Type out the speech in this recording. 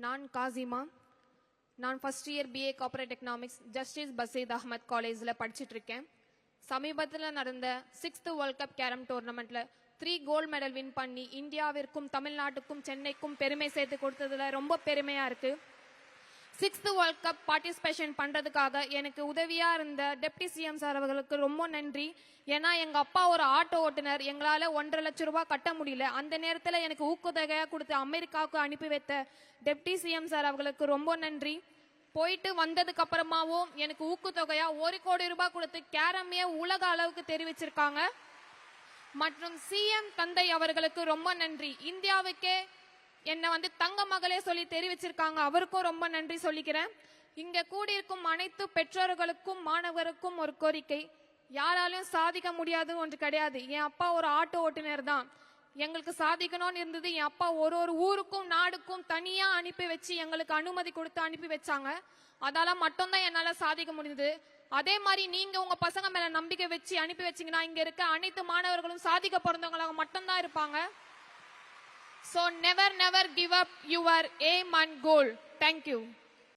நான் காசிமா. நான் first year BA corporate economics Justice Basheer Ahmed காலேஜில் படிச்சுட்டு இருக்கேன். சமீபத்தில் நடந்த 6th வேர்ல்ட் கப் கேரம் டோர்னமெண்ட்ல 3 கோல்டு மெடல் வின் பண்ணி இந்தியாவிற்கும் தமிழ்நாட்டுக்கும் சென்னைக்கும் பெருமை சேர்த்து கொடுத்ததுல ரொம்ப பெருமையா இருக்கு. 6th வேர்ல்ட் கப் பார்ட்டிசிபேஷன் பண்றதுக்காக எனக்கு உதவியா இருந்த டெப்டி CM சார் அவர்களுக்கு ரொம்ப நன்றி. ஏன்னா எங்க அப்பா ஒரு ஆட்டோ ஓட்டுநர், எங்களால 1.5 லட்சம் ரூபாய் கட்ட முடியல. அந்த நேரத்துல எனக்கு ஊக்கத்தொகையா கொடுத்து அமெரிக்காவுக்கு அனுப்பி வைத்த டெப்டி CM சார் அவர்களுக்கு ரொம்ப நன்றி. போயிட்டு வந்ததுக்கு அப்புறமாவும் எனக்கு ஊக்கத்தொகையா 1 கோடி ரூபாய் கொடுத்து கேரமைய உலக அளவுக்கு தெரிவிச்சிருக்காங்க. மற்றும் CM தந்தை அவர்களுக்கு ரொம்ப நன்றி. இந்தியாவுக்கே என்ன தங்க மகளே சொல்லி தெரிவிச்சிருக்காங்க, அவருக்கும் ரொம்ப நன்றி சொல்லிக்கிறேன். இங்க கூடியிருக்கும் அனைத்து பெற்றோர்களுக்கும் மாணவருக்கும் ஒரு கோரிக்கை, யாராலையும் சாதிக்க முடியாது ஒன்று கிடையாது. என் அப்பா ஒரு ஆட்டோ ஓட்டுநர் தான். எங்களுக்கு சாதிக்கணும்னு இருந்தது. என் அப்பா ஒரு ஊருக்கும் நாடுக்கும் தனியா அனுப்பி வச்சு எங்களுக்கு அனுமதி கொடுத்து அனுப்பி வச்சாங்க. அதால மட்டும்தான் என்னால சாதிக்க முடியுது. அதே மாதிரி நீங்க உங்க பசங்க மேல நம்பிக்கை வச்சு அனுப்பி வச்சீங்கன்னா இங்க இருக்க அனைத்து மாணவர்களும் சாதிக்க பிறந்தவங்களாக மட்டும்தான் இருப்பாங்க. So never give up your aim and goal. Thank you.